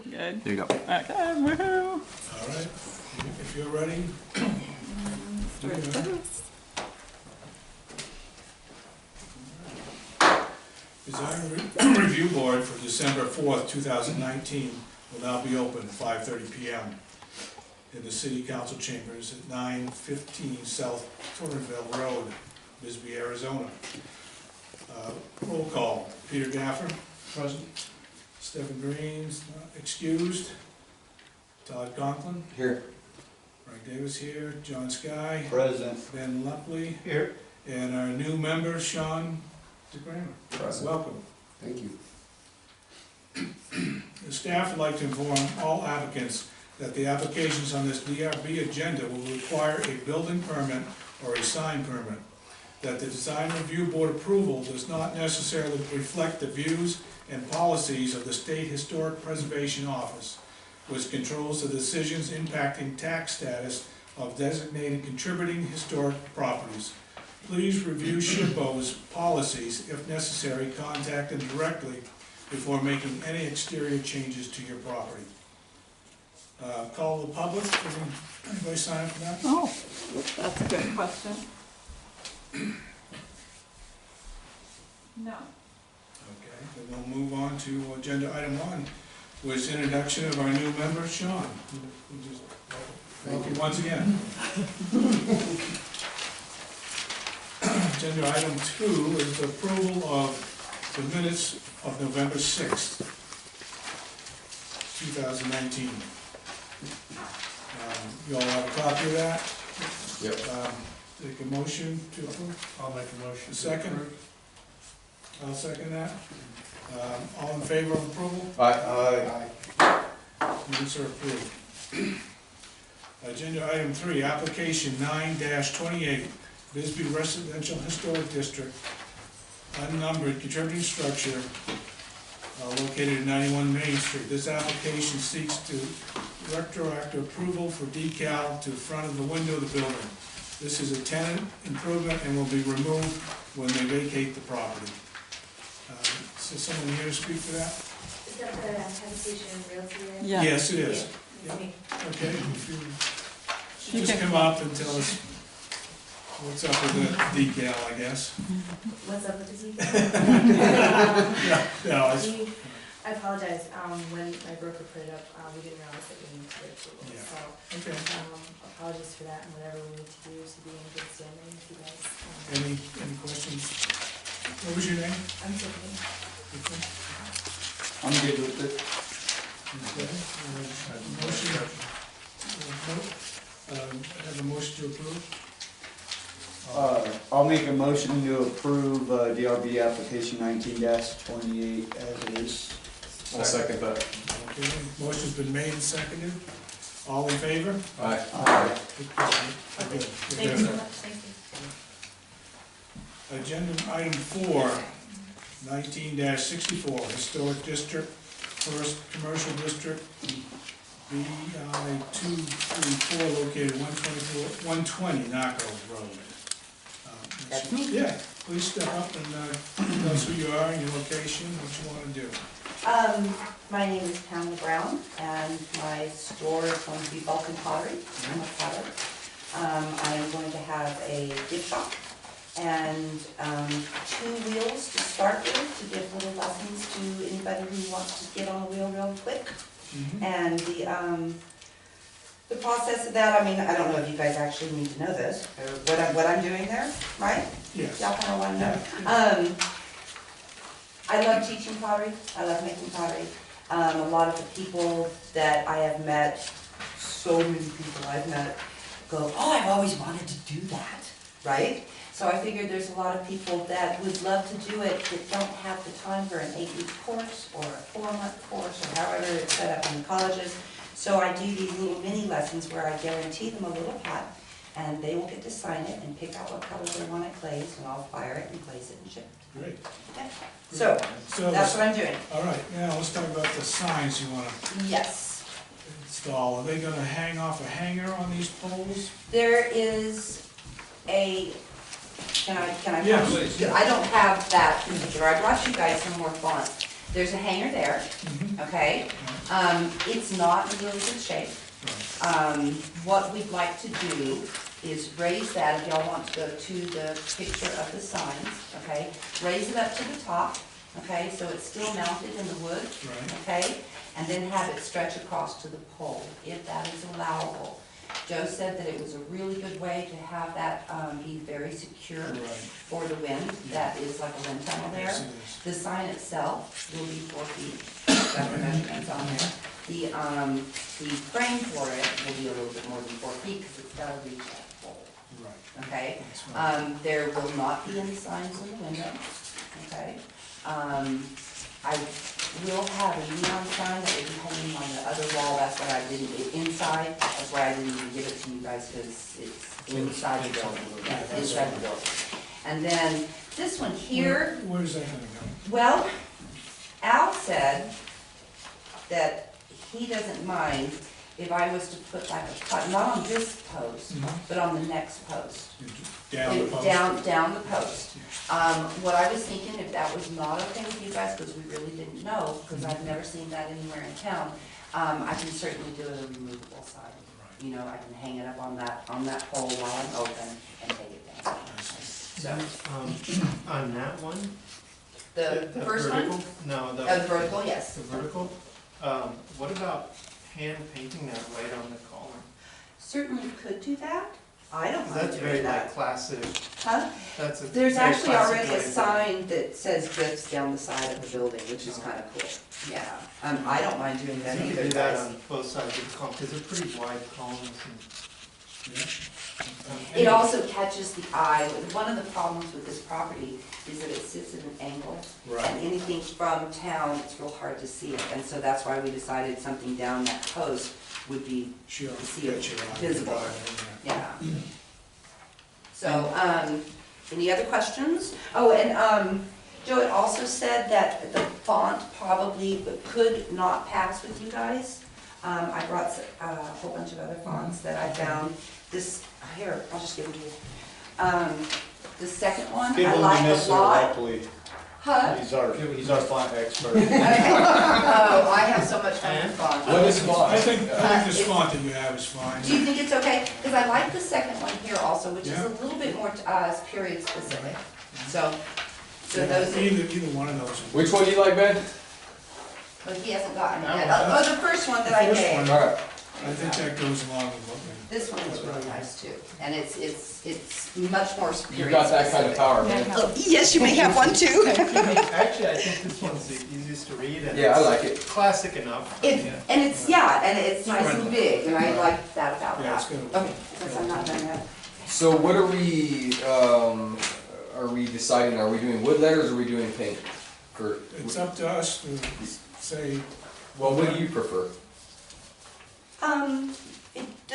Good. There you go. Okay, woohoo. All right, if you're ready. Design Review Board for December 4th, 2019 will now be open at 5:30 p.m. in the City Council Chambers at 915 South Turnerville Road, Bisbee, Arizona. Roll call, Peter Gaffer. Present. Stephen Green's excused. Todd Conklin. Here. Frank Davis here. John Sky. Present. Ben Lupley. Here. And our new member, Sean DeGramer. Present. Welcome. Thank you. The staff would like to inform all applicants that the applications on this DRB agenda will require a building permit or a sign permit. That the Design Review Board approval does not necessarily reflect the views and policies of the State Historic Preservation Office, which controls the decisions impacting tax status of designated contributing historic properties. Please review SHPO's policies. If necessary, contact them directly before making any exterior changes to your property. Call the public. Anybody sign up for that? Oh, that's a good question. No. Okay, then we'll move on to agenda item 1, which is introduction of our new member, Sean. Thank you once again. Agenda item 2 is the approval of the minutes of November 6th, 2019. You all have a copy of that? Yep. Take a motion to approve? I'll make a motion. Second? I'll second that. All in favor of approval? Aye. Minutes are approved. Agenda item 3, application 9-28, Bisbee Residential Historic District, unnumbered contributing structure located at 91 Main Street. This application seeks to retroactive approval for decal to the front of the window of the building. This is a tenant improvement and will be removed when they vacate the property. Is there someone here to speak to that? Is that the habitation realty? Yeah. Yes, it is. Yeah. Me. Okay, if you You just can- come up and tell us what's up with the decal, I guess. What's up with the decal? No, it's, I apologize, when my broker put it up, we didn't realize that we needed to get approval, Yeah. so, okay. apologies for that, and whatever we need to do to be in good standing with you guys. Any questions? What was your name? I'm Tiffany. I'm good with it. Okay. Motion. Have a motion to approve? I'll make a motion to approve DRB application 19-28 as it is. I'll second that. Okay, motion's been made and seconded. All in favor? Aye. Aye. Okay. Thank you so much, thank you. Agenda item 4, 19-64, Historic District, First Commercial District, BI 234, located 120 Naco Road. That's me. Yeah, please step up and tell us who you are, your location, what you want to do. My name is Pamela Brown, and my store is going to be Vulcan Pottery. I'm a potter. I am going to have a gift shop and 2 wheels to start with to give little lessons to anybody who wants to get on a wheel real quick. And the process of that, I mean, I don't know if you guys actually need to know this, or what I'm doing there, right? Yes. Y'all kind of want to know. I love teaching pottery. I love making pottery. A lot of the people that I have met, so many people I've met, go, oh, I've always wanted to do that, right? So I figured there's a lot of people that would love to do it that don't have the time for an 8-week course or a 4-month course or however it's set up in the colleges. So I do these little mini lessons where I guarantee them a little pot, and they will get to sign it and pick out what color they want it glazed, and I'll fire it and glaze it and ship it. Great. Yeah. So that's what I'm doing. All right, now let's talk about the signs you want to Yes. install. Are they going to hang off a hanger on these poles? There is a, can I? Yeah, please. I don't have that particular, I brought you guys some more font. There's a hanger there, okay? It's not in really good shape. What we'd like to do is raise that, if y'all want to go to the picture of the signs, okay? Raise it up to the top, okay, so it's still mounted in the wood, Right. okay? And then have it stretch across to the pole, if that is allowable. Joe said that it was a really good way to have that be very secure Right. for the wind. That is like a wind tunnel there. Yes, it is. The sign itself will be 4 feet, got the measurements on there. The frame for it will be a little bit more than 4 feet, because it's gotta reach that pole, Right. okay? That's fine. There will not be any signs in the window, okay? I will have a neon sign that will be hanging on the other wall, that's why I didn't, inside, that's why I didn't even give it to you guys, because it's inside the building. Yeah, it's inside the building. And then this one here, Where's that gonna go? well, Al said that he doesn't mind if I was to put like a cut, not on this post, but on the next post. Down the post? Down the post. What I was thinking, if that was not okay with you guys, because we really didn't know, because I've never seen that anywhere in town, I can certainly do a removable sign. You know, I can hang it up on that pole while I'm open and take it down. So, On that one? the first one, vertical? No, the the vertical, yes. vertical. What about hand painting that right on the collar? Certainly could do that. I don't mind That's very doing like that. classic, Huh? that's a. There's very actually classic already way a to do it. sign that says gifts down the side of the building, which is kind of cool. Yeah, I don't mind doing that You either, can do that guys. on both sides of the column, because they're pretty wide columns and. It also catches the eye. One of the problems with this property is that it sits at an angle. Right. And anything from town, it's real hard to see it. And so that's why we decided something down that post would be, Sure. See it Get your eye visible. in there. yeah. So, any other questions? Oh, and, Joe had also said that the font probably could not pass with you guys. I brought a whole bunch of other fonts that I found. This, here, I'll just give them to you. The second one, Give I him to like a Mr. lot. Buckley. Huh? He's our font expert. Okay. Oh, I have so much fun with fonts. What is font? I think this font that you have is fine. Do you think it's okay? Because I like the second one here also, which is Yeah. a little bit more period specific. So Yeah, those, Either one of those. Which one do you like, Ben? but he hasn't gotten it Oh, yet. that's- Oh, the first one that the I first gave. one. Alright. I think that goes along with what we. This one is really nice too, and it's much more You period got that kind of specific. power, man. Yes, you may have one too. Actually, I think this one's the easiest to read and Yeah, I it's like it. classic enough. And it's nice It's and friendly. big, and I like that about Yeah, it's that. good. Okay, since I'm not done yet. So what are we deciding, are we doing wood letters or are we doing paint? For, It's up to us to say, well, what do you prefer?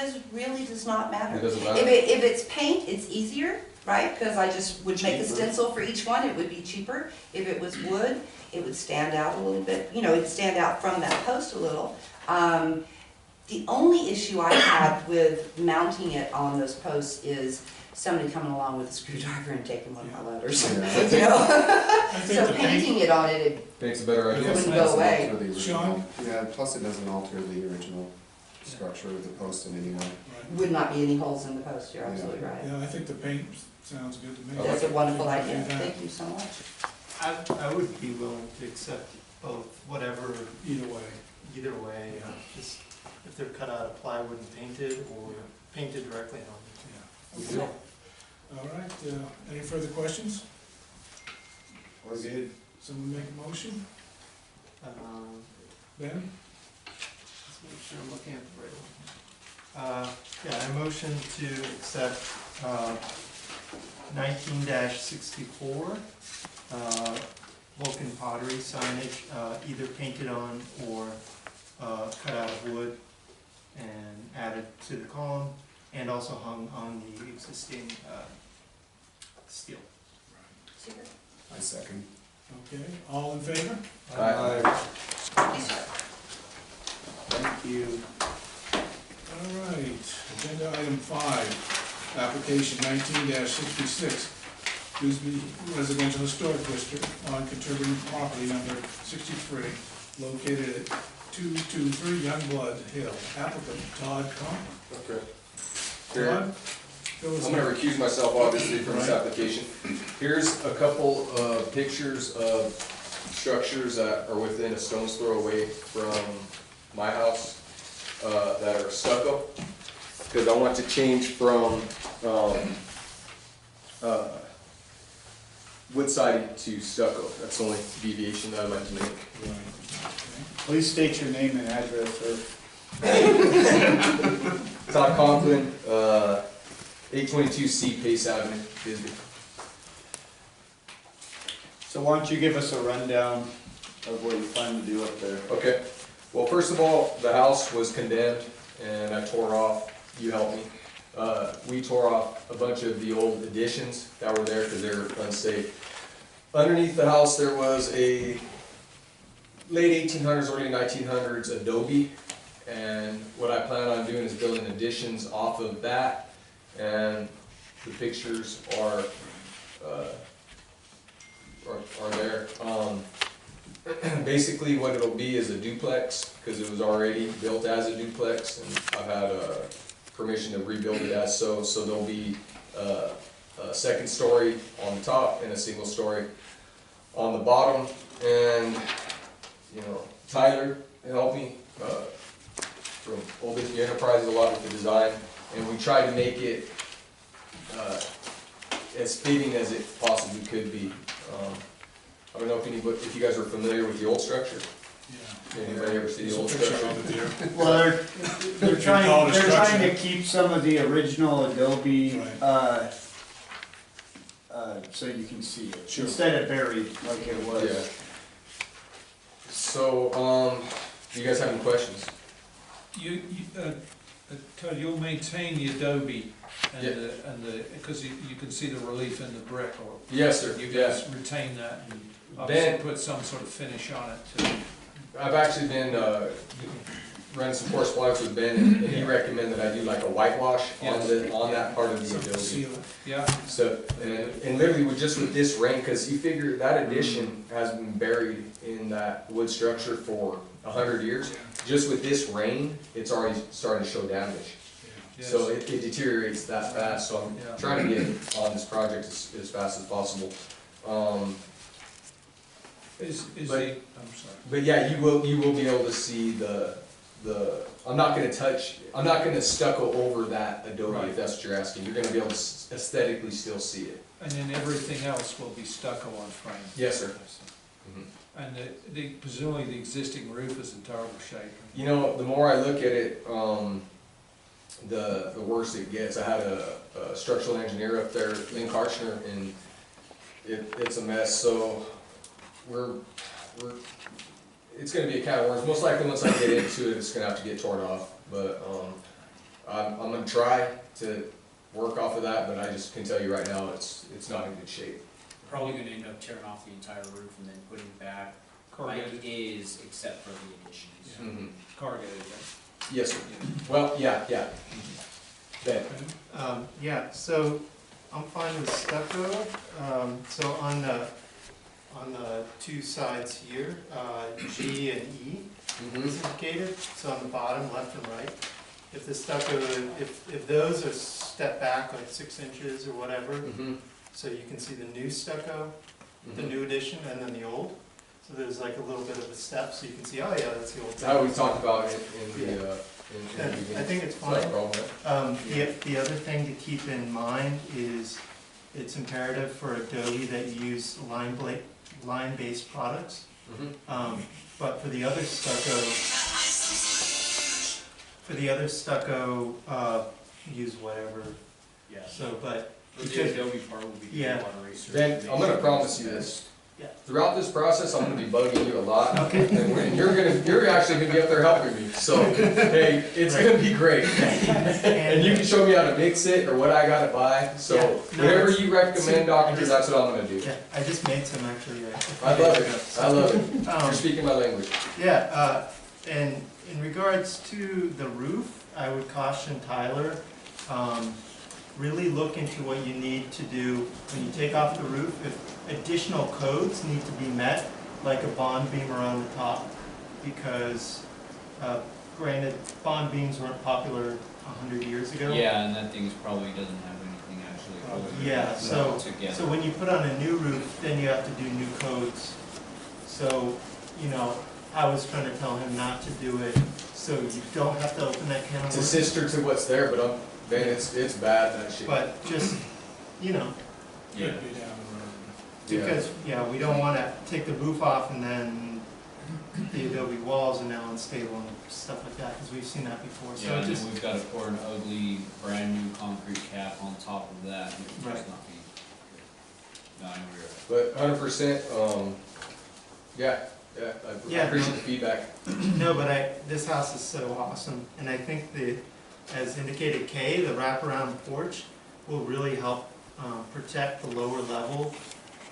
It really does not matter. It doesn't matter? If it's paint, it's easier, right? Because I just would make a Cheaper. stencil for each one, it would be cheaper. If it was wood, it would stand out a little bit, you know, it'd stand out from that post a little. The only issue I had with mounting it on those posts is somebody coming along with a screwdriver and taking one of my letters. Yeah. You know? I think So the paint, painting it on it, Paint's a better it idea. wouldn't go away. Sean? Yeah, plus it doesn't alter the original structure of the post in any way. Right. Would not be any holes in the post, you're absolutely right. Yeah, I think the paint sounds good to me. That's a wonderful I idea, think we can do thank you so much. I would be willing to accept both, whatever, that Either way. either way, Yeah. just if they're cut out of plywood and painted, or painted directly on Yeah. Okay. All right, any further questions? We're good. Someone make a motion? it. Ben? Let's make sure I'm looking at the right one. Yeah, I motion to accept 19-64, Vulcan pottery signage, either painted on or cut out of wood and added to the column, and also hung on the existing steel. Super. I second. Okay, all in favor? Aye. Thank you, sir. Thank you. All right, agenda item 5, application 19-66, Dewsbury Residential Historic District on contributing property number 63, located at 223 Youngblood Hill, applicant Todd Conklin. Okay. Here, Todd, fill us I'm gonna in. recuse myself obviously from this Right. application. Here's a couple of pictures of structures that are within a stone's throw away from my house, that are stucco. Because I want to change from, wood siding to stucco. That's the only deviation that I'd like to make. Right. Please state your name and address, sir. Todd Conklin, 822C Pace Avenue, Bisbee. So why don't you give us a rundown of what you plan to do up there? Okay, well, first of all, the house was condemned and I tore off, you helped me. We tore off a bunch of the old additions that were there because they were unsafe. Underneath the house, there was a late 1800s, early 1900s adobe. And what I plan on doing is building additions off of that. And the pictures are there. Basically what it'll be is a duplex, because it was already built as a duplex, and I've had permission to rebuild it as so there'll be a second story on the top and a single story on the bottom. And, you know, Tyler helped me from Old Bisbee Enterprises a lot with the design, and we tried to make it as fitting as it possibly could be. I don't know if you guys are familiar with the old structure. Yeah. Anybody ever see the There's a old picture structure? of it there. Well, they're You call it a they're trying structure. to keep some of the original Adobe, Right. so you can see it, Sure. instead of buried like it was. Yeah. So, do you guys have any questions? Todd, you'll maintain the adobe Yeah. and the, because you can see the relief in the brick, or Yes, sir. you Yeah. guys retain that and obviously Ben- put some sort of finish on it too. I've actually been running some correspondence with Ben, and he recommended I do like a whitewash on that part of the Something to adobe. seal it. Yeah, So, and literally with this rain, because you figure that addition has been buried in that wood structure for 100 years. Just with this rain, it's already starting to show damage. yes. So it deteriorates that fast, so Yeah. I'm trying to get on this project as fast as possible. Is But- the, I'm sorry. But yeah, you will be able to see the, I'm not gonna stucco over that adobe, Right. if that's what you're asking. You're gonna be able to aesthetically still see it. And then everything else will be stucco on frame. Yes, sir. Mhm. And presumably the existing roof is in terrible shape. You know, the more I look at it, the worse it gets. I had a structural engineer up there, Lynn Karchner, and it's a mess, so it's gonna be a can of worms. Most likely, once I get into it, it's gonna have to get torn off, but, I'm gonna try to work off of that, but I just can tell you right now, it's not in good shape. Probably gonna end up tearing off the entire roof and then putting back like Corrugated, it is, except for the additions. Mhm. corrugated. Yes, sir. Well, yeah. Ben? Yeah, so I'm fine with stucco. So on the two sides here, G and E is indicated, so on the bottom, left and right. If the stucco, if those are stepped back like 6 inches or whatever, Mhm. so you can see the new stucco, the Mhm. new addition, and then the old. So there's like a little bit of a step, so you can see, oh yeah, that's the old. That's how we talked about it in the Yeah, beginning. I think it's It's not a fine. problem, right? The other thing to keep in mind is it's imperative for Adobe that you use line-based products. Mhm. But for the other stucco, use whatever, Yeah. so, but, For the because- Adobe part will be Yeah. a lot of research. Ben, to I'm make gonna sure promise it's you best. this. Yeah. Throughout this process, I'm gonna be bugging you a lot. Okay. And you're actually gonna be up there helping me, so, hey, it's gonna be great. And you can show me how to mix it or what I gotta buy, so Yeah, no, whatever it's- you recommend, doctor, that's what I'm gonna do. yeah, I just made some actually. I love it, I love it. Um, You're speaking my language. Yeah, and in regards to the roof, I would caution Tyler, really look into what you need to do when you take off the roof. If additional codes need to be met, like a bond beam around the top, because Granted, bond beams weren't popular 100 years ago. Yeah, and that thing's probably doesn't have anything actually holding it Yeah, so together. when you put on a new roof, then you have to do new codes. So, you know, I was trying to tell him not to do it, so you don't have to open that can of It's a worms. sister to what's there, but man, it's bad, that shit. But just, you know, Yeah. Could be down the road. Yeah. because, yeah, we don't wanna take the roof off and then the adobe walls are now unstable and stuff like that, because we've seen that before, so Yeah, and just, then we've gotta pour an ugly, brand new concrete cap on top of that, and it's Right. just not being good. No, I know where you're at. But 100%, yeah, I Yeah, appreciate no. the feedback. no, but this house is so awesome, and I think as indicated Kay, the wraparound porch will really help protect the lower level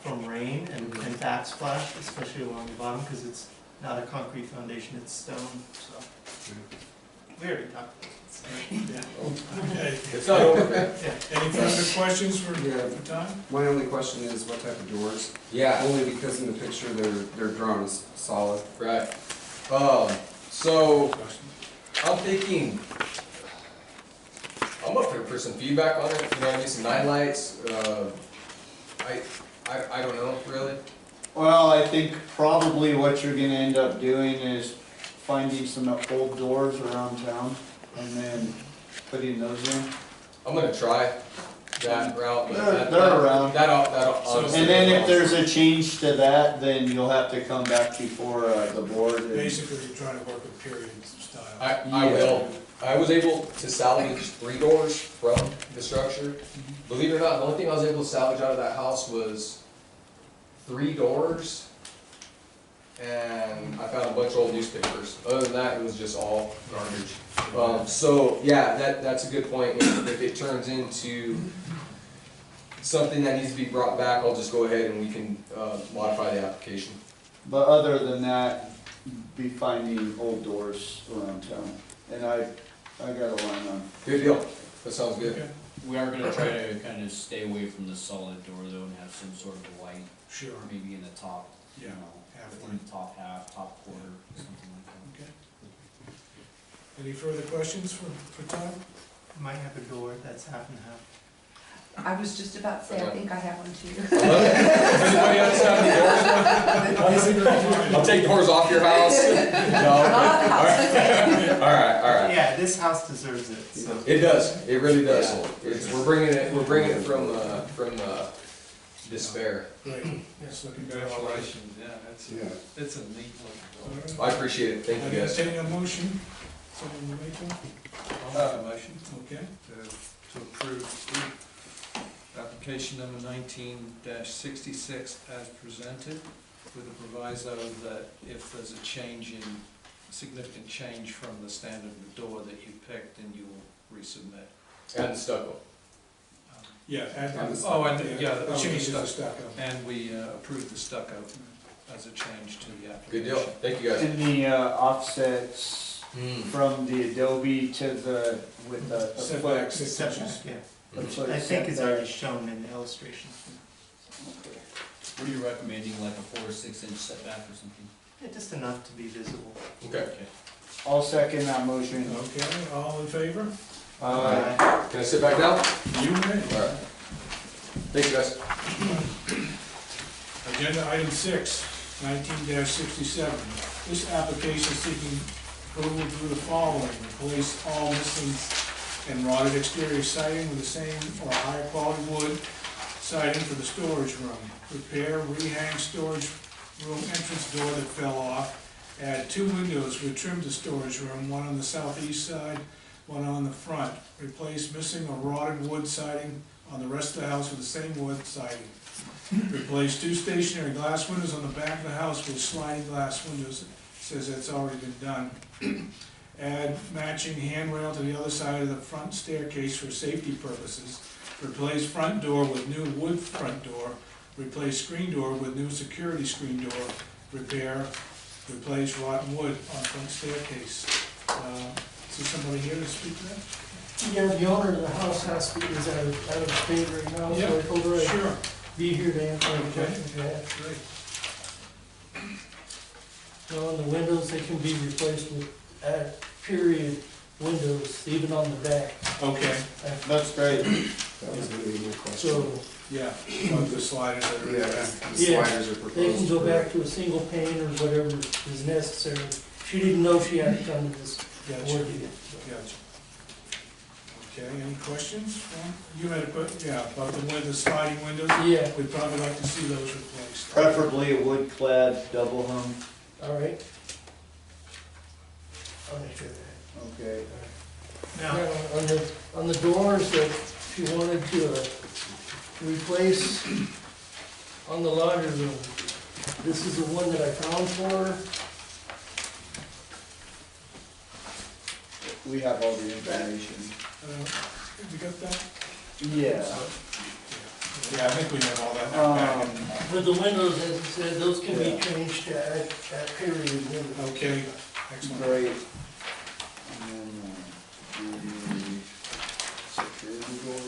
from rain and backsplash, especially along the bottom, because it's not a concrete foundation, it's stone, so. We already talked about it, so. Okay. It's not over, man. Any further questions for Yeah. Tom? My only question is what type of doors? Yeah, Only because in the picture they're drawn as solid. right. So, I'm thinking, I'm up for some feedback on it, you know, I need some night lights, I don't know, really. Well, I think probably what you're gonna end up doing is finding some old doors around town and then putting those in. I'm gonna try that route, but They're around. That'll honestly. And then if there's a change to that, then you'll have to come back before the board. and- Basically, you're trying to work with period style. I will. I was able to salvage 3 doors from the structure. Believe it or not, the only thing I was able to salvage out of that house was 3 doors, and I found a bunch of old newspapers. Other than that, it was just all garbage. So, yeah, that's a good point. If it turns into something that needs to be brought back, I'll just go ahead and we can modify the application. But other than that, be finding old doors around town. And I got a line on. Good deal. That sounds good. Okay. We are gonna try to kind of stay away from the solid door though, and have some sort of a light, Sure. maybe in the top, you Yeah, know, half in the top half, top quarter, something like that. Okay. Any further questions for Tom? Might have a door that's half and half. I was just about to say, I think I have one too. Anybody else have any doors? I'll take doors off your house. No. All right. Yeah, this house deserves it, so. It does, it really does. We're bringing it from despair. Great. Yes, looking better. Congratulations, yeah, Yeah. it's a neat looking door. I appreciate it, thank you guys. Entertaining a motion, someone will make one? I'll make a motion Okay. to approve application number 19-66 as presented, with a proviso that if there's a significant change from the standard of the door that you picked, then you will resubmit. And the stucco. Yeah. Oh, and, yeah, the Changes the stucco. stucco. And we approved the stucco as a change to the application. Good deal, thank you guys. And the offsets from the adobe to with the Setback, foot. 6 inches. Yeah, the foot I think it's setback. already shown in the illustration. What are you recommending, like a 4 or 6 inch setback or something? Yeah, just enough to be visible. Okay, I'll second that motion. Okay, all in favor? can I sit back down? You may. Alright. Thank you guys. Agenda item 6, 19-67. This application seeking approval to do the following: replace all missing and rotted exterior siding with the same or higher quality wood siding for the storage room. Repair, rehang storage room entrance door that fell off. Add 2 windows with trim to storage room, one on the southeast side, one on the front. Replace missing or rotted wood siding on the rest of the house with the same wood siding. Replace 2 stationary glass windows on the back of the house with sliding glass windows. Says that's already been done. Add matching handrail to the other side of the front staircase for safety purposes. Replace front door with new wood front door. Replace screen door with new security screen door. Repair, replace rotten wood on front staircase. Is there somebody here to speak to that? Yeah, the owner of the house is out of state right now, so I told her I'd Sure. be here to answer any Okay. questions you have. Great. Well, the windows, they can be replaced with add period windows, even on the back. Okay, That's great. That was gonna be my question. So yeah, about the sliders that are in Yeah, there. the sliders are proposed. they can go for- back to a single pane or whatever is necessary. She didn't know she had to come to this board Gotcha, to get. gotcha. Okay, any questions? Ron? You had a question, yeah, about the windows, sliding windows? Yeah, We'd probably like to see those replaced. Preferably a wood-clad, double hung. all right. I'll make sure of that. Okay. Now, on the doors that she wanted to replace on the laundry room, this is the one that I found for her. We have all the information. Have you got that? Yeah. Yeah, I think we have all that in our packet. But the windows, as I said, those can be Yeah. changed to add period windows. Okay, excellent. Great. And then, the security door.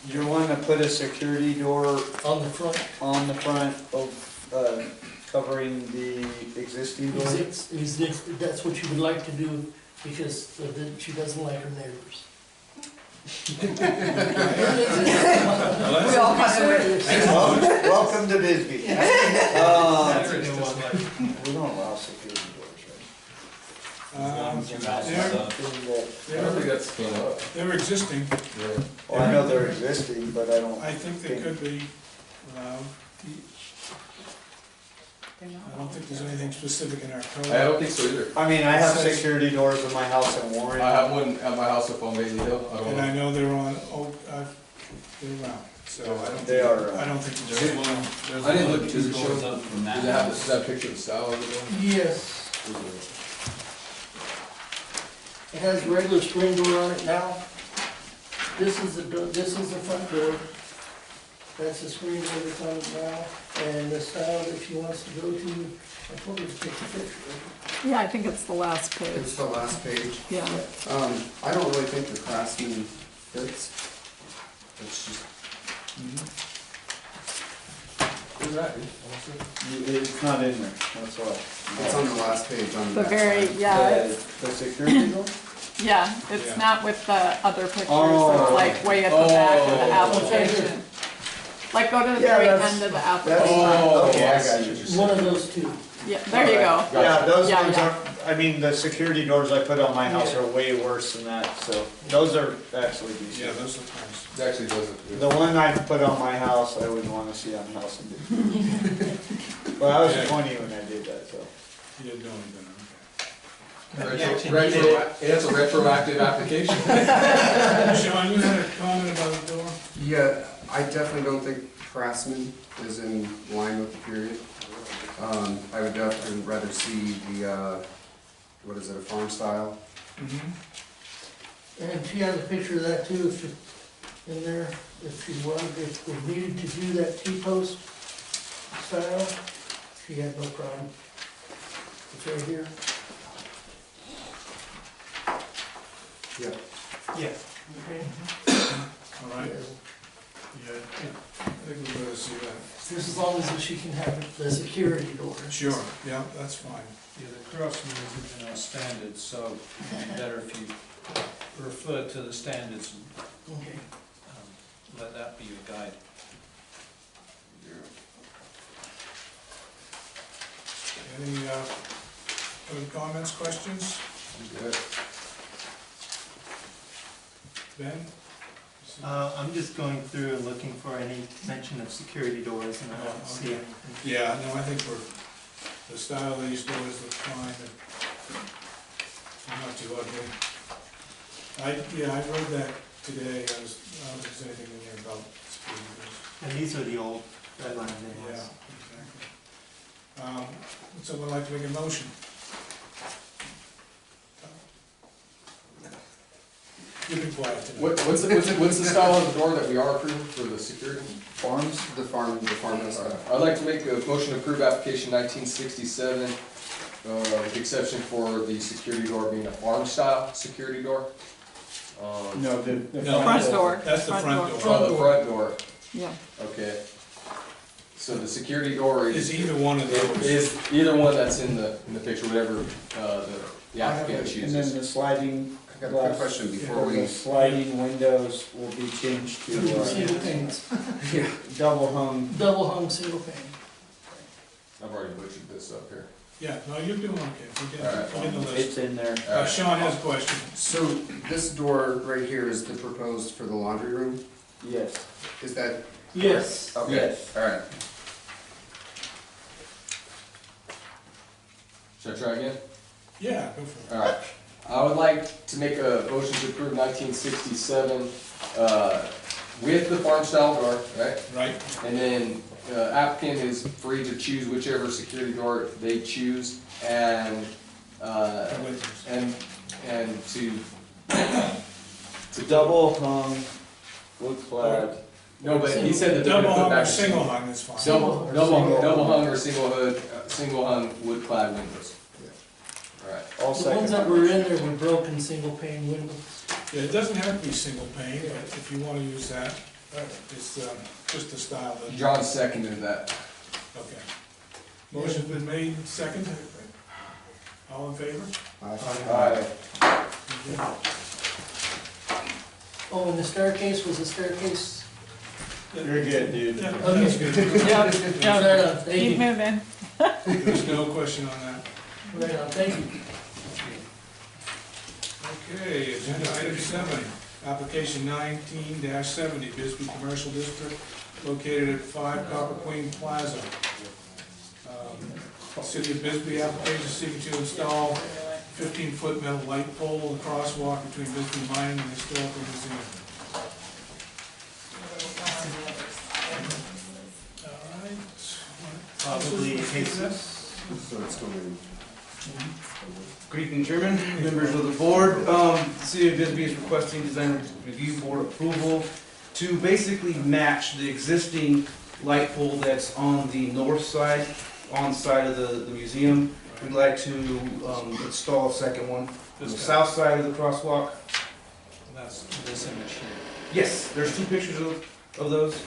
You're wanting to put a security door On the front, on the front of, covering the existing door? that's what she would like to do, because she doesn't like her neighbors. We all kind of. Welcome to Bisbee. That's a new one. We don't allow security doors, They're, I don't think that's came up. they're existing, Yeah. right? Well, I know they're existing, but I don't. I think they could be allowed. I don't think there's anything specific in our code. I don't think so either. I mean, I have security doors in my house in Warren. I have one at my house up on Bailey Hill. I don't And know. I know they're on, they're around, so I don't think. They are around. I don't think there's. I didn't look, does it show, Goes does up from that it have, house. does that picture of the style of it on? Yes, it has a regular screen door on it now. This is the front door. That's the screen door that's on it now, and the style that she wants to go to, I told her to take a picture. Yeah, I think it's the last page. It's the last page. Yeah. I don't really think the Craftsman fits. It's just, Where's that? It's not in there, that's why. it's on the last page on the The back very, side. yeah, The security door? yeah, it's Yeah. not with the other pictures, Oh. it's like way at the back of the Oh. application. Like go to the Yeah, very that's- end of the That's, application. okay, I I got see you. what you're One saying. of those two. Yeah, there you go. Yeah, those Yeah, ones yeah. are, I mean, the security doors I put on my house are way worse than that, so those are actually Yeah, decent. those are nice. It actually doesn't. The one I put on my house, I wouldn't wanna see on house in Bisbee. But I was 20 when I did that, so. You didn't do anything, It's a retroactive application. okay. Sean, you had a comment about the door? Yeah, I definitely don't think Craftsman is in line with the period. I would definitely rather see the, what is it, a farm style? Mm-hmm. And she has a picture of that too, if she, in there, if she wanted, if we needed to do that T-post style, she had no problem. It's right here. Yeah. Yeah. Okay. All right, yeah, I think we're gonna see that. Just as long as she can have the security door. Sure, yeah, that's fine. Yeah, the Craftsman isn't in our standards, so it'd be better if you refer to the standards and Okay. let that be your guide. Any, other comments, questions? Good. Ben? I'm just going through and looking for any mention of security doors, and I don't see Okay. anything. Yeah, no, I think the style of these doors look fine, they're not too ugly. I read that today, I don't think there's anything in there about security doors. And these are the old red line Yeah, windows. exactly. Would someone like to make a motion? You've been quiet tonight. What's the style of the door that we are approving for the security? Farms? The farm style. I'd like to make a motion to approve application 1967, with the exception for the security door being a farm style security door. No, the No, Front door. That's the front door. Oh, the front door, Yeah. okay. So the security door Is either one of those. is either one that's in the picture, whatever, the applicant And then chooses. the sliding I got a quick glass, question before or the we, sliding windows will be changed to, Single panes, double hung. double hung single pane. I've already butchered this up here. Yeah, no, you're doing okay, All right. we're getting the list. It's in there. All right. Sean has a question. so this door right here is the proposed for the laundry room? Yes. Is that? Yes. Okay, Yes. All right. Should I try again? Yeah, go for it. All right. I would like to make a motion to approve 1967 with the farm style door, right? Right, And then applicant is free to choose whichever security door they choose and, the windows. and to Double hung, wood clad. no, but he said that they're Double gonna put hung or back. single hung is fine. Double hung or single hood, single hung wood clad windows. All right. All The ones that second. were in there were broken single pane windows. Yeah, it doesn't have to be single pane, but if you wanna use that, it's just the style that. John seconded that. Okay. Motion's been made, second. All in favor? Aye. Oh, and the staircase, was the staircase? You're good, dude. Yeah, Okay. that's good. Yeah, right on, thank Keep you. moving. There's no question on that. Right on, thank you. Okay, agenda item 7, application 19-70, Bisbee Commercial District, located at 5 Copper Queen Plaza. City of Bisbee application seeking to install 15-foot metal light pole in the crosswalk between Bisbee Mining and Historical Museum. All right. Probably cases. So it's going, Good evening, Chairman, members of the board. City of Bisbee is requesting design review board approval to basically match the existing light pole that's on the north side, on the side of the museum. We'd like to install a second one on the south side of the crosswalk. That's this image here. Yes, there's 2 pictures of those.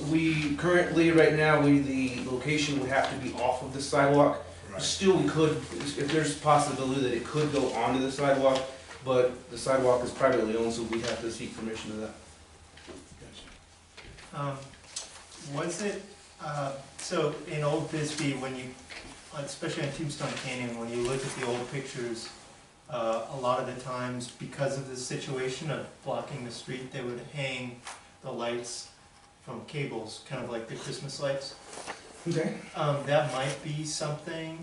We currently, right now, the location would have to be off of the sidewalk. Still, we could, if there's a possibility that it could go onto the sidewalk, but the sidewalk is privately owned, so we have to seek permission of that. Was it, so in Old Bisbee, when you, especially on Tombstone Canyon, when you look at the old pictures, a lot of the times, because of the situation of blocking the street, they would hang the lights from cables, kind of like the Christmas lights. Okay. That might be something,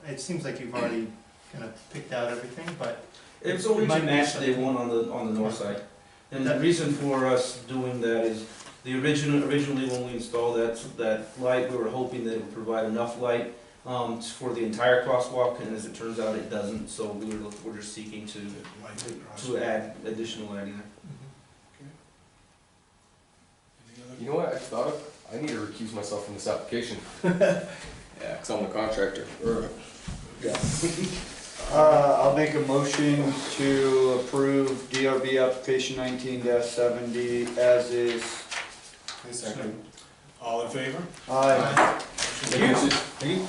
it seems like you've already kind of picked out everything, but It's only It might to be match something. the one on the north side. And the reason for us doing that is, originally when we installed that light, we were hoping that it would provide enough light for the entire crosswalk, and as it turns out, it doesn't, so we're just seeking to add additional lighting there. You know what I thought of? I need to recuse myself from this application. Yeah, because I'm the contractor. I'll make a motion to approve DRB application 19-70 as is. second. All in favor? Aye. Thank you.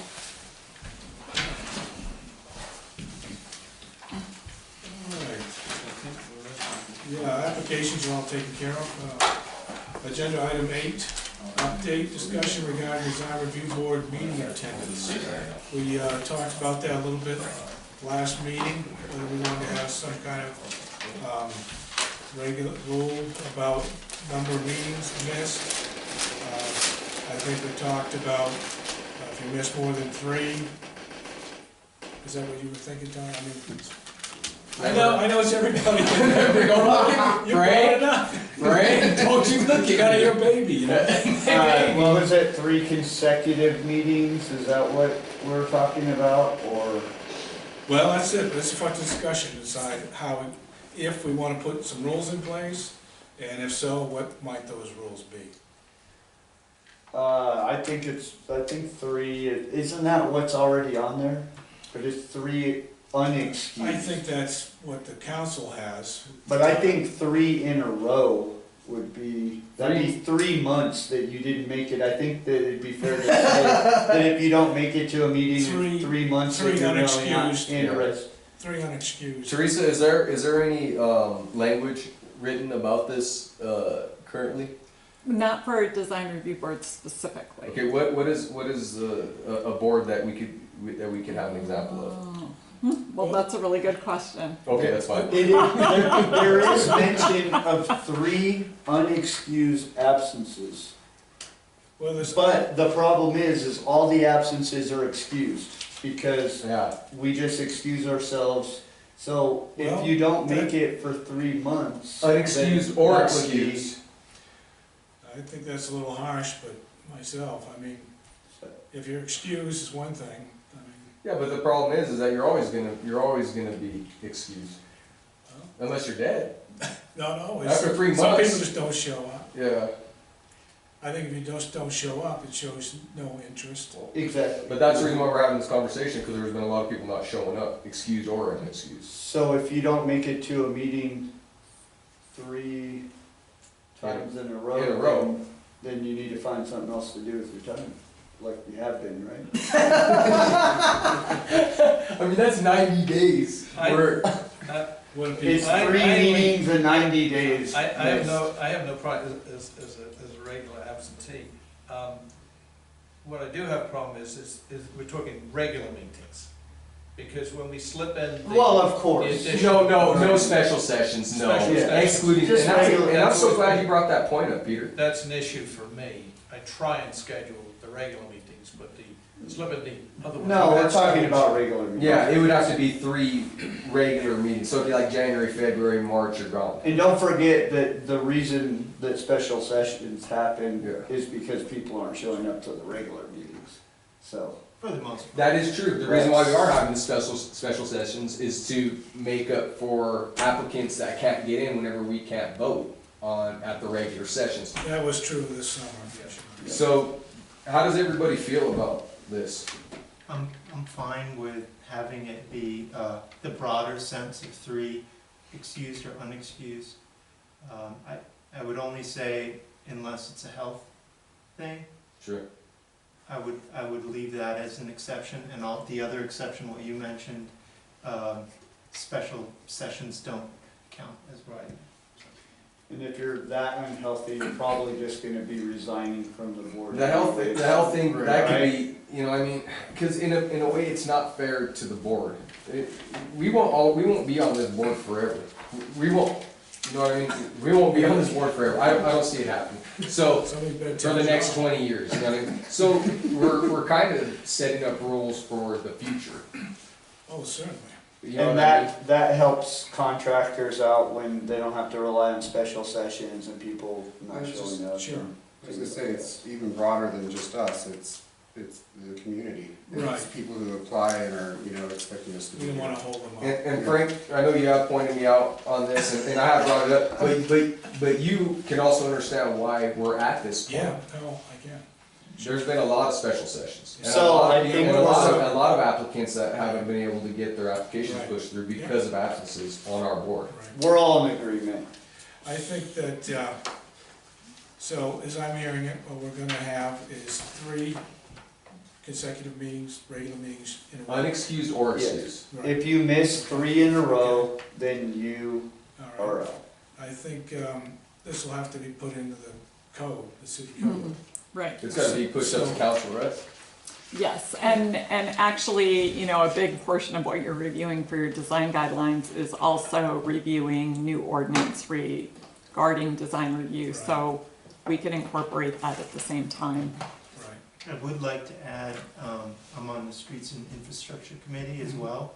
Yeah, applications are all taken care of. Agenda item 8, update discussion regarding design review board meeting attendance. We talked about that a little bit last meeting, whether we wanted to have some kind of regular rule about number of meetings missed. I think we talked about if you miss more than 3, is that what you were thinking, Tom? I know it's everybody. You brought it up. Right? Don't you look, you got your baby, you know? Well, was it 3 consecutive meetings? Is that what we're talking about, or? Well, that's it, that's for discussion, decide how, if we want to put some rules in place, and if so, what might those rules be? I think 3, isn't that what's already on there? But it's 3 unexcused. I think that's what the council has. But I think 3 in a row would be, that'd be 3 months that you didn't make it. I think that it'd be fair to say that if you don't make it to a meeting in 3 months, that three you're really not unexcused. interested. 3 unexcused. Teresa, is there any, language written about this, currently? Not for a design review board specifically. Okay, what is a board that we could have an example of? Well, that's a really good question. Okay, that's fine. There is mention of 3 unexcused absences. Well, there's, But the problem is all the absences are excused, because Yeah, we just excuse ourselves. So if Well, you don't make it for 3 months. unexcused then or that would be- excused. I think that's a little harsh, but myself, I mean, if you're excused is one thing, I mean, Yeah, but the problem is that you're always gonna be excused, unless you're dead. no, After 3 some people months. just don't show up. Yeah, I think if you just don't show up, it shows no interest. Exactly. but that's the reason why we're having this conversation, because there's been a lot of people not showing up, excused or unexcused. So if you don't make it to a meeting 3 times in a row. In a row. Then you need to find something else to do with your time, like you have been, right? I mean, that's 90 days. We're, What if It's people, 3 meetings in 90 days. I have no problem as a regular absentee. What I do have a problem is we're talking regular meetings. Because when we slip in the. Well, of course. the addition- no special sessions, no. Special sessions. Excluding, Just regular- and I'm so glad you brought that point up, Peter. That's an issue for me. I try and schedule the regular meetings, but the slipping the other ones. No, we're that's talking not about an regular meetings. Yeah, it would have to be 3 regular meetings, so it'd be like January, February, March, or gone. And don't forget that the reason that special sessions happen Yeah. is because people aren't showing up to the regular meetings. So, For the most part. That is true. The reason why we are having the special sessions is to make up for applicants that can't get in whenever we can't vote at the regular sessions. that was true this summer. So, how does everybody feel about this? I'm fine with having it be the broader sense of 3 excused or unexcused. I would only say unless it's a health thing, Sure. I would leave that as an exception, and all the other exception, what you mentioned, special sessions don't count as right. and if you're that unhealthy, you're probably just gonna be resigning from the board. The health thing, that could Right. be, you know, I mean, because in a way, it's not fair to the board. We won't be on this board forever. We won't, you know what I mean? We won't be on this board forever. I don't see it happening. So, Somebody's better for the take a next job. 20 years, you know what I mean? So, we're kind of setting up rules for the future. Oh, certainly. You know And what I mean? that helps contractors out when they don't have to rely on special sessions and people not It's just- showing up. sure. I was gonna say, it's even broader than just us, it's the community. Right. It's people who apply and are, expecting us to be We don't here. wanna hold them up. And Frank, I know you have pointed me out on this, and I have brought it up, but you can also understand why we're at this point. Yeah, no, I can. There's been a lot of special sessions. And So, a lot of I people- think and a lot of- we're- a lot of applicants that haven't been able to get their applications Right. pushed through because of absences on our board. Right. We're all in agreement. I think that, so as I'm hearing it, what we're gonna have is 3 consecutive meetings, regular meetings in a row. Unexcused or Yes. excused. Right. If you miss 3 in a row, then you All right. are out. I think this will have to be put into the code, the city code. Right. It's gotta be pushed up to council, right? Yes, and actually, you know, a big portion of what you're reviewing for your design guidelines is also reviewing new ordinance regarding design review, so we can incorporate that at the same time. Right. I would like to add, I'm on the Streets and Infrastructure Committee as well,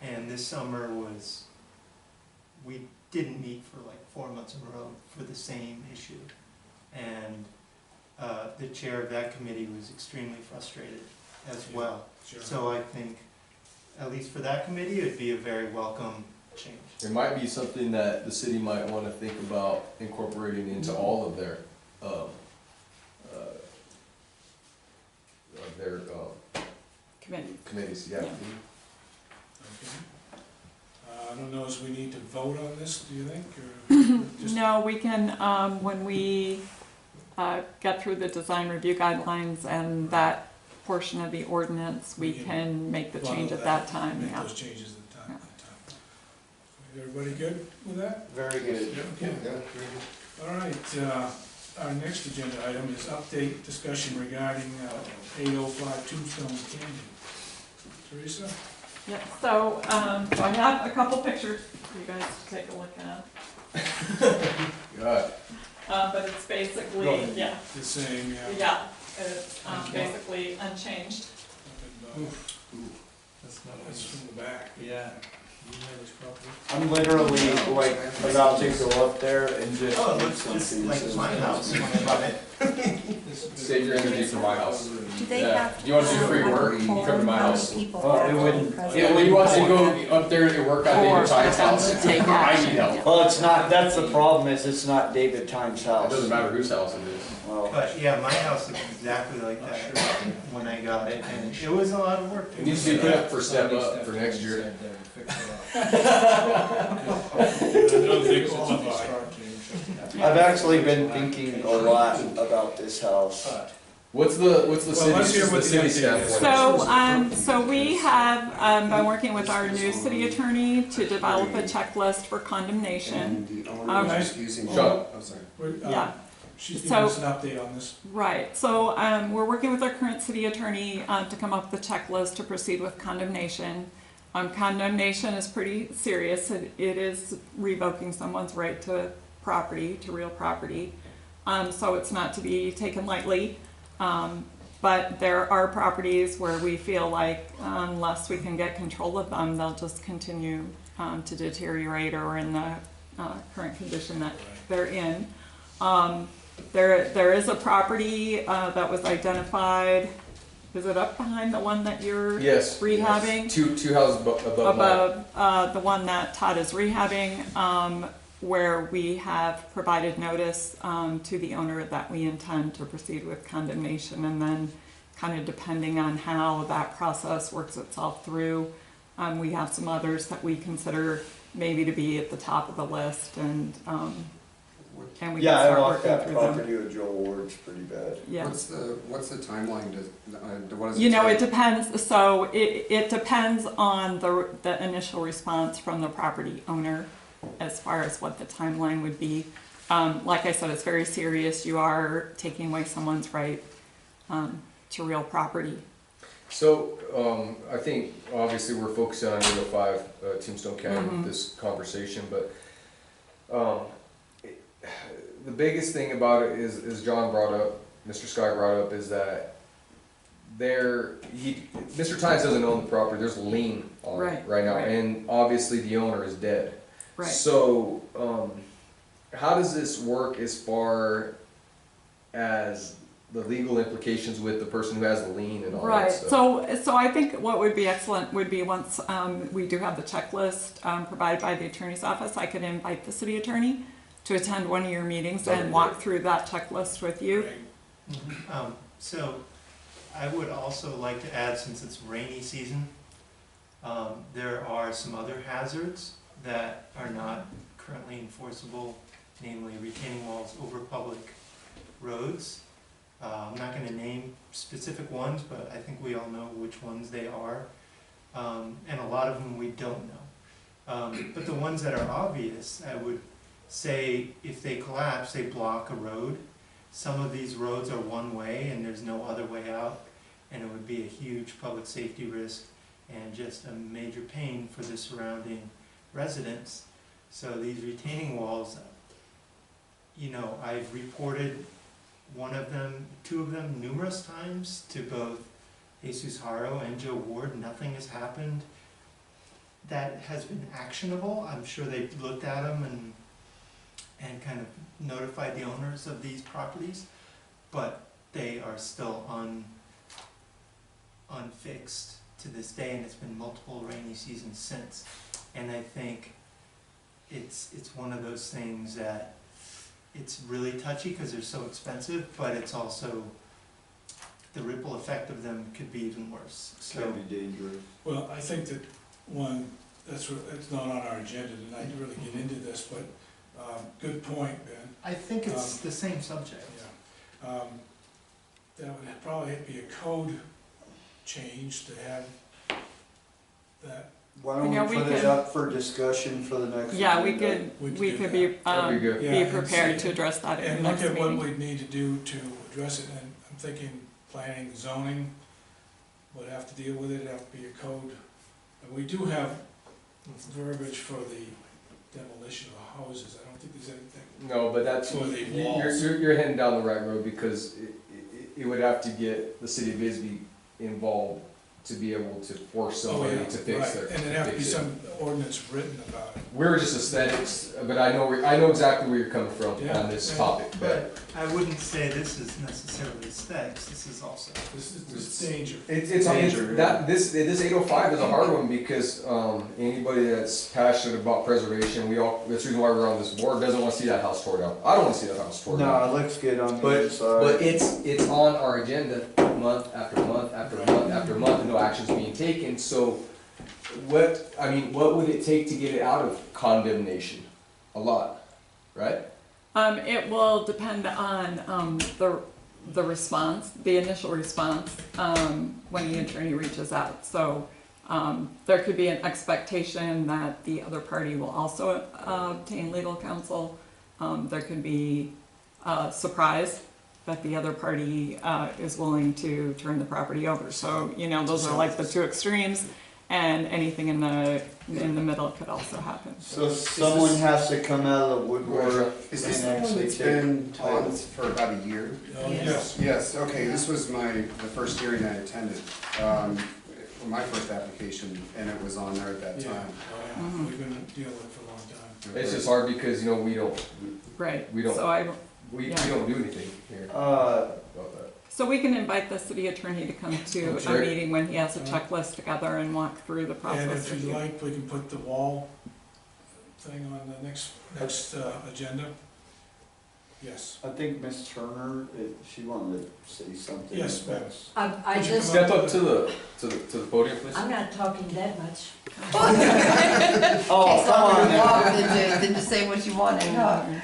and this summer we didn't meet for like 4 months in a row for the same issue. And the chair of that committee was extremely frustrated as well. Sure. So I think, at least for that committee, it'd be a very welcome change. It might be something that the city might wanna think about incorporating into all of their, Committee. committees, yeah. Okay. I don't know, if we need to vote on this, do you think, or just? No, we can, when we get through the design review guidelines and that portion of the ordinance, we We can can make the change follow at that time, Make yeah. those changes at the time. Everybody good with that? Very good. Okay. All right, our next agenda item is update discussion regarding 805 Tombstone Canyon. Teresa? Yep, so, so I have a couple pictures for you guys to take a look at. God. But it's basically, yeah, The same, yeah. yeah, it's basically unchanged. That's not That's what from the back. Yeah. You know this property? I'm literally like about to go up there and just. Oh, it looks just like my house when I bought it. Save your energy for my house. Do they Yeah. have to? You wanna do free work, you come to my house. People It wouldn't. Yeah, when you want to go up there and work on David Ty's house, Take I action. need help. Well, it's not, that's the problem, is it's not David Time's It house. doesn't matter whose house it is. Well, But yeah, my house is exactly like that when I got it, and it was a lot of work. It needs to be put up for step up for next year. I don't think qualify. I've actually been thinking a lot about this house. What's the Well, let's hear city, what the the city update staff is. want? So we have, been working with our new city attorney to develop a checklist for condemnation. And the owner Nice. is using. Shut Oh, sorry. Yeah. She's giving So- us an update on this. Right, so, we're working with our current city attorney, to come up with a checklist to proceed with condemnation. Condemnation is pretty serious, it is revoking someone's right to property, to real property. So it's not to be taken lightly. But there are properties where we feel like unless we can get control of them, they'll just continue, to deteriorate or in the, current condition that they're in. There is a property, that was identified, is it up behind the one that you're Yes. rehabbing? Yes. Two houses above mine. Above, the one that Todd is rehabbing, where we have provided notice, to the owner that we intend to proceed with condemnation, and then kind of depending on how that process works itself through, we have some others that we consider maybe to be at the top of the list, and we Yeah, can I start walked working that through them. property with Joel Ward's pretty bad. Yeah. What's the timeline to, what is it? You know, it take? depends, so it depends on the initial response from the property owner as far as what the timeline would be. Like I said, it's very serious, you are taking away someone's right, to real property. So, I think obviously we're focusing on 805 Tombstone Canyon with this conversation, but the biggest thing about it is John brought up, Mr. Sky brought up, is that Mr. Tynes doesn't own the property, there's a lien on it Right, right now, right. and obviously the owner is dead. Right. So, how does this work as far as the legal implications with the person who has the lien and all that Right, stuff? so I think what would be excellent would be once, we do have the checklist, provided by the attorney's office, I could invite the city attorney to attend one of your meetings and walk through that checklist with you. So I would also like to add, since it's rainy season, there are some other hazards that are not currently enforceable, namely retaining walls over public roads. I'm not gonna name specific ones, but I think we all know which ones they are, and a lot of them we don't know. But the ones that are obvious, I would say if they collapse, they block a road. Some of these roads are one way and there's no other way out, and it would be a huge public safety risk and just a major pain for the surrounding residents. So these retaining walls, you know, I've reported two of them numerous times to both Jesus Haro and Joe Ward. Nothing has happened that has been actionable. I'm sure they've looked at them and kind of notified the owners of these properties, but they are still unfixed to this day, and it's been multiple rainy seasons since. And I think it's one of those things that it's really touchy because they're so expensive, but it's also, the ripple effect of them could be even worse. So Can be dangerous. Well, I think that one it's not on our agenda tonight to really get into this, but, good point, Ben. I think it's the same subject. Yeah. That would probably be a code change to have that. Why don't Yeah, we we put it could- up for discussion for the next? Yeah, we agenda? we could be, That'd be good. Yeah, be and prepared see- to address that in And the look next at what meeting. we'd need to do to address it, and I'm thinking planning, zoning would have to deal with it, it'd have to be a code. And we do have verbiage for the demolition of houses, I don't think there's anything. No, but that's, For the you're, walls. you're heading down the right road because it would have to get the city of Bisbee involved to be able to force somebody to fix Right, their. and there'd have to be fix it. some ordinance written about it. We're just aesthetics, but I know exactly where you're coming from Yeah, on this yeah. topic, But I wouldn't say this is necessarily aesthetics, this is also. This is danger. It's Danger, that this 805 is a hard one because anybody that's passionate about preservation, that's the reason why we're on this board, doesn't want to see that house torn down. I don't want to see that house torn down. No, it looks good on the But inside. it's on our agenda month after month after month after month, and no action's being taken. So what would it take to get it out of condemnation? A lot, right? It will depend on the response, the initial response, when the attorney reaches out. So there could be an expectation that the other party will also obtain legal counsel. There could be a surprise that the other party is willing to turn the property over. So, those are like the two extremes, and anything in the middle could also happen. So someone has to come out of the woodwork Is and this the one actually that's take been on title. for about a year? Oh, yes. Yes, okay, this was the first hearing I attended, for my first application, and it was on there at that Yeah. time. Oh, yeah. We've been dealing with it for a long time. It's just hard because we don't Right. We don't- So we Yeah. don't do anything here Uh, about that. So we can invite the city attorney to come to a Sure. meeting when he has a checklist together and walk through the And process if with you'd you. like, we can put the wall thing on the next agenda. Yes. I think Miss Turner, she wanted to say something. Yes, ma'am. I Would you just, come Step up to the podium, please. I'm not talking that much. Oh, come on now. Did you say what you wanted? No.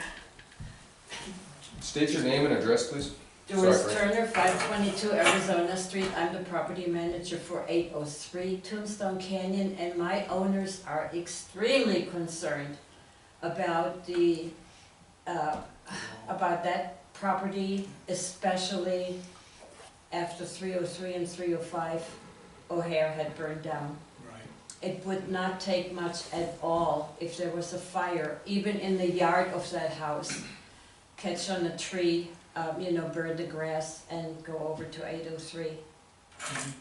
State your name and address, please. Doris Sorry, Turner, 522 Arizona Street. I'm the property manager for 803 Tombstone Canyon, and my owners are extremely concerned about about that property, especially after 303 and 305 O'Hare had burned down. Right. It would not take much at all if there was a fire, even in the yard of that house, catch on a tree, burn the grass and go over to 803. Mhm.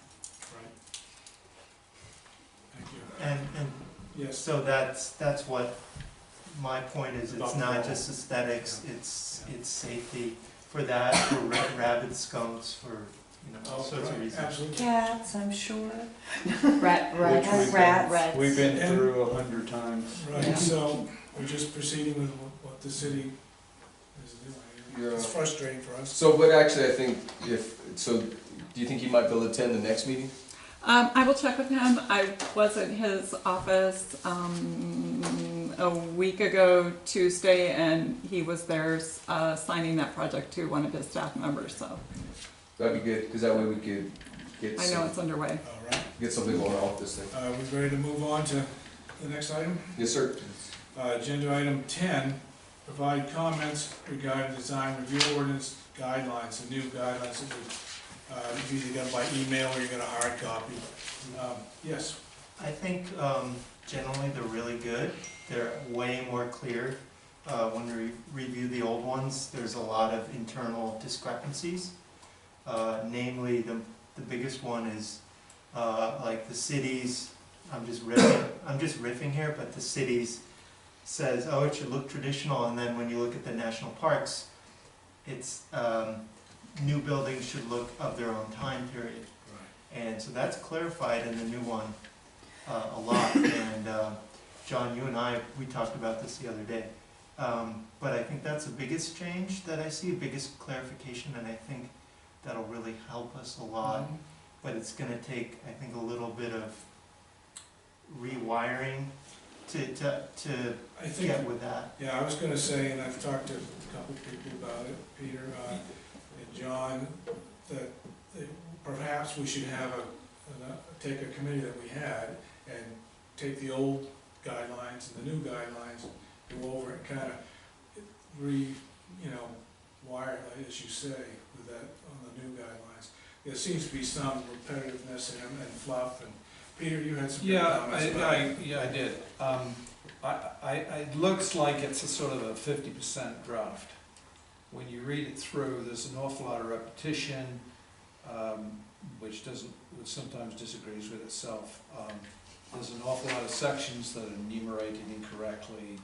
Right. Thank you. And Yes. so that's what my point is, About it's the not wall. just aesthetics, Yeah. it's safety for that, for rabid skunks, for, all sorts of Right, reasons. absolutely. Cats, I'm sure. Rats. Rats. We've been And- through 100 times. Right, so we're just proceeding with what the city is doing. It's frustrating for us. So, but actually, I think do you think you might be able to attend the next meeting? I will check with him. I was at his office a week ago Tuesday, and he was there signing that project to one of his staff members, so That'd be good, because that way we could I know it's underway. All right. get something going on with this thing. We ready to move on to the next item? Yes, sir. Agenda item 10, provide comments regarding design review ordinance guidelines, the new guidelines that we either got by email or you got a hard copy. Yes. I think generally they're really good, they're way more clear. When we review the old ones, there's a lot of internal discrepancies. Namely, the biggest one is like the cities, I'm just riffing here, but the cities says, oh, it should look traditional, and then when you look at the national parks, it's new buildings should look of their own time period. And so that's clarified in the new one a lot, and John, you and we talked about this the other day. But I think that's the biggest change that I see, biggest clarification, and I think that'll really help us a lot. But it's gonna take, I think, a little bit of rewiring to I think, get with that. yeah, I was gonna say, and I've talked to a couple people about it, Peter, and John, that perhaps we should have take a committee that we had and take the old guidelines and the new guidelines, go over and kind of wire it, as you say, with that on the new guidelines. There seems to be some repetitiveness in them and fluff, and Peter, you had some good comments about it. I did. It looks like it's a sort of a 50% draft. When you read it through, there's an awful lot of repetition, which sometimes disagrees with itself. There's an awful lot of sections that are enumerated incorrectly.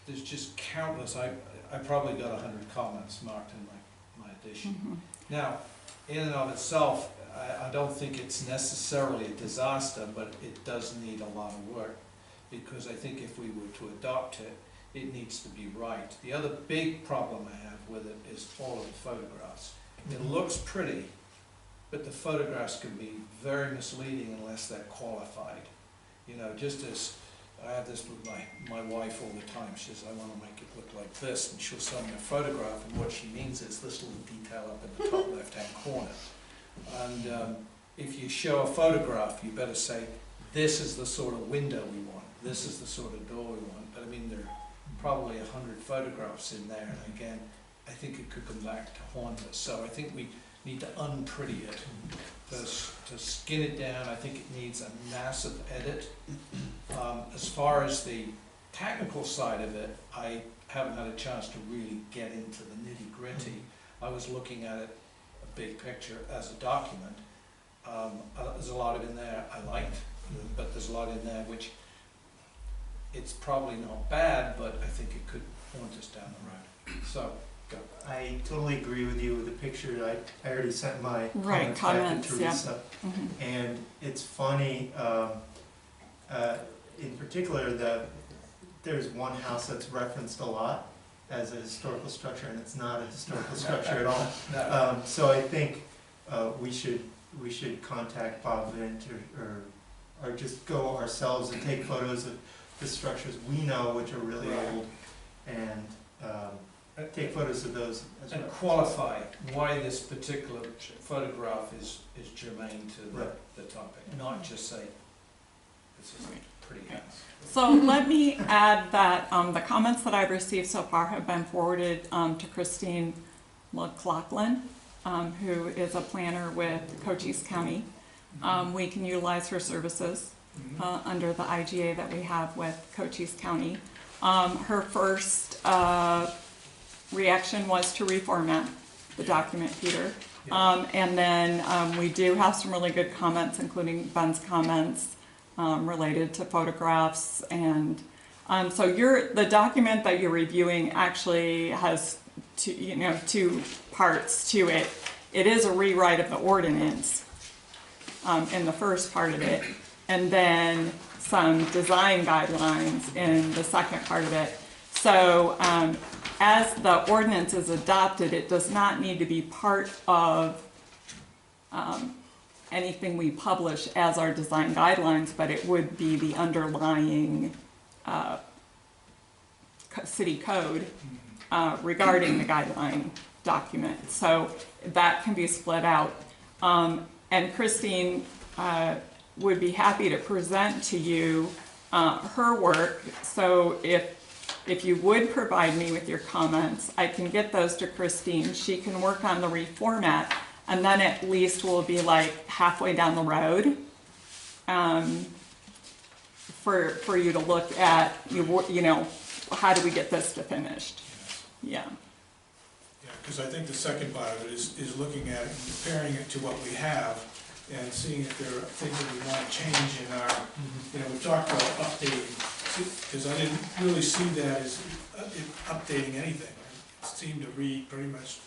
There's just countless. I probably got 100 comments marked in my edition. Now, in and of itself, I don't think it's necessarily a disaster, but it does need a lot of work, because I think if we were to adopt it, it needs to be right. The other big problem I have with it is all of the photographs. It looks pretty, but the photographs can be very misleading unless they're qualified. You know, just as I have this with my wife all the time. She says, I want to make it look like this, and she'll send me a photograph, and what she means is this little detail up in the top left-hand corner. And if you show a photograph, you better say, this is the sort of window we want, this is the sort of door we want. But I mean, there are probably 100 photographs in there, and again, I think it could come back to haunt us. So I think we need to unpretty it, to skin it down. I think it needs a massive edit. As far as the technical side of it, I haven't had a chance to really get into the nitty-gritty. I was looking at it, a big picture, as a document. There's a lot of in there I liked, but there's a lot in there which it's probably not bad, but I think it could haunt us down the road. So, go. I totally agree with you with the picture. I already sent my Right, comments back to comments, Teresa. yeah. And it's funny, in particular, there's one house that's referenced a lot as a historical structure, and it's not a historical structure at all. No. So I think we should contact Bob Vint or just go ourselves and take photos of the structures we know, which are really old, and take photos of those as well. And qualify why this particular photograph is germane to the topic, not just say, this is a pretty house. So let me add that the comments that I've received so far have been forwarded to Christine McLaughlin, who is a planner with Cochise County. We can utilize her services under the IGA that we have with Cochise County. Her first reaction was to reformat the document, Peter. And then we do have some really good comments, including Ben's comments related to photographs. And so the document that you're reviewing actually has two parts to it. It is a rewrite of the ordinance in the first part of it, and then some design guidelines in the second part of it. So as the ordinance is adopted, it does not need to be part of anything we publish as our design guidelines, but it would be the underlying city code regarding the guideline document. So that can be split out. And Christine would be happy to present to you her work. So if you would provide me with your comments, I can get those to Christine. She can work on the reformat, and then at least we'll be like halfway down the road for you to look at, how do we get this to finished? Yeah. Yeah, because I think the second part of it is looking at it and comparing it to what we have and seeing if there are things that we want to change in our, we've talked about updating, because I didn't really see that as updating anything. It seemed to read pretty much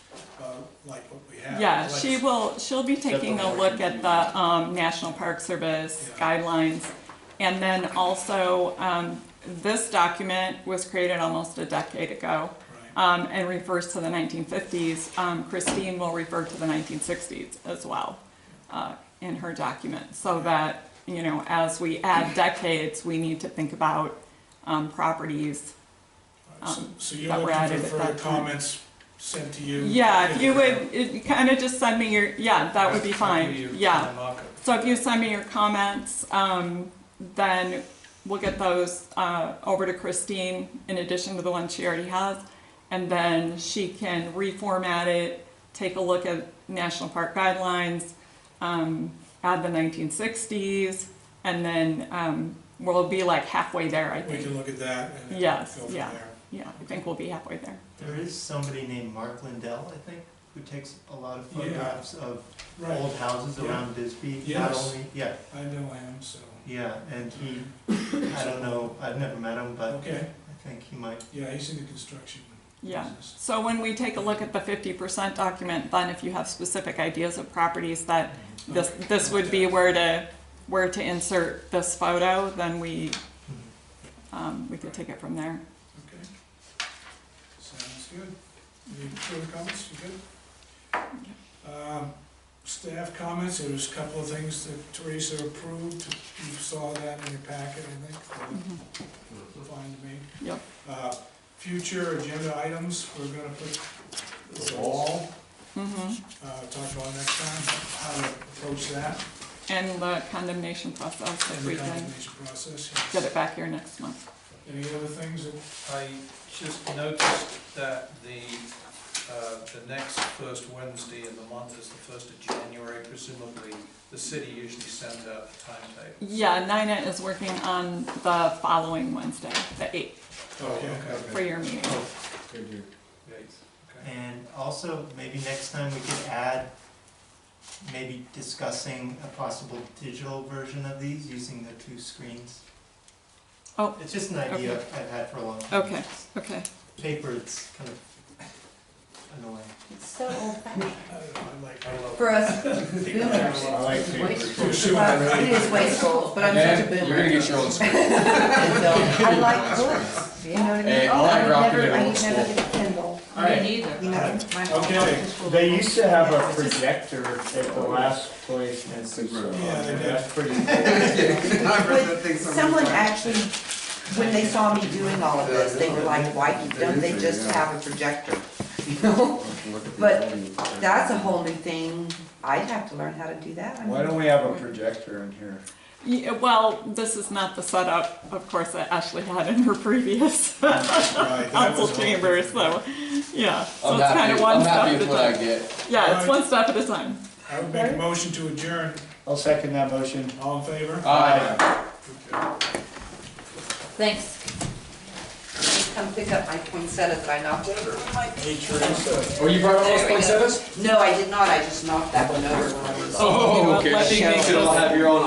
like what we have. Yeah, she'll be taking a look at the National Park Service guidelines. And then also, this document was created almost a decade ago. And refers to the 1950s. Christine will refer to the 1960s as well in her document, so that you know, as we add decades, we need to think about properties. So you're that were looking added for at further that time. comments sent to you? Yeah, if you would, kind of just send me your, yeah, that would be fine, yeah. So if you send me your comments, then we'll get those over to Christine in addition to the one she already has. And then she can reformat it, take a look at National Park guidelines, add the 1960s, and then we'll be like halfway there, I We think. can look at that and go Yes, from yeah. there. Yeah, I think we'll be halfway there. There is somebody named Mark Lindell, I think, who takes a lot of Yeah. photographs of Right, old houses Yeah. around Bisbee. Not Yes. only, yeah, I know him, so, yeah, and he, I don't know, I've never met him, but okay, I think he might. yeah, he's in the construction Yeah. business. So when we take a look at the 50% document, then if you have specific ideas of properties that this would be where to insert this photo, then we could take it from there. Okay. Sounds good. Any further comments? You good? Staff comments, there was a couple of things that Teresa approved. You saw that in your packet, I think. Fine to me. Yep. Future agenda items, we're gonna put the wall, Mm-hmm. talk about next time, how to approach that, And the condemnation process, if and the we can condemnation process. yes. get it back here next month. Any other things that, I just noticed that the next first Wednesday in the month is the 1st of January, presumably the city usually sends out the timetable. Yeah, Nina is working on the following Wednesday, the 8th, okay, for your meeting. Good deal. Okay. And also, maybe next time we could add, maybe discussing a possible digital version of these using the two screens. Oh, It's just an idea okay. I've had for a long time. Okay, okay. Paper, it's kind of annoying. It's so old-fashioned. I like. For us boomers, I like paper. Too soon well, it already. is wasteful, but I'm such a Man, boomer. you're gonna get your own school. I like books, you know what I mean? Hey, Oh, all I dropped never, in I old never school. get a Kindle, Me neither. you know, my whole Okay. office full of They books. used to have a projector at the last place, and so Yeah, they did. that's pretty cool. I've read that thing so many Someone times. actually, when they saw me doing all of this, they were like, why don't they just have a projector? You know, but that's a whole new thing, I'd have to learn how to do that. Why don't we have a projector in here? Yeah, well, this is not the setup, of course, that Ashley had in her previous Right, that council was all. chamber, so, yeah. So I'm it's kind happy, of one I'm step happy at a with what I time. get. Yeah, it's Alright. one step at a time. I would make a motion to adjourn. I'll second that motion. All in favor? Aye. Thanks. Come pick up my poinsettia that I knocked over. Hey, Teresa. Oh, you brought all those There we go. poinsettias? No, I did not, I just knocked that one over when I was. Oh, okay. Let me make So you'll those- have your own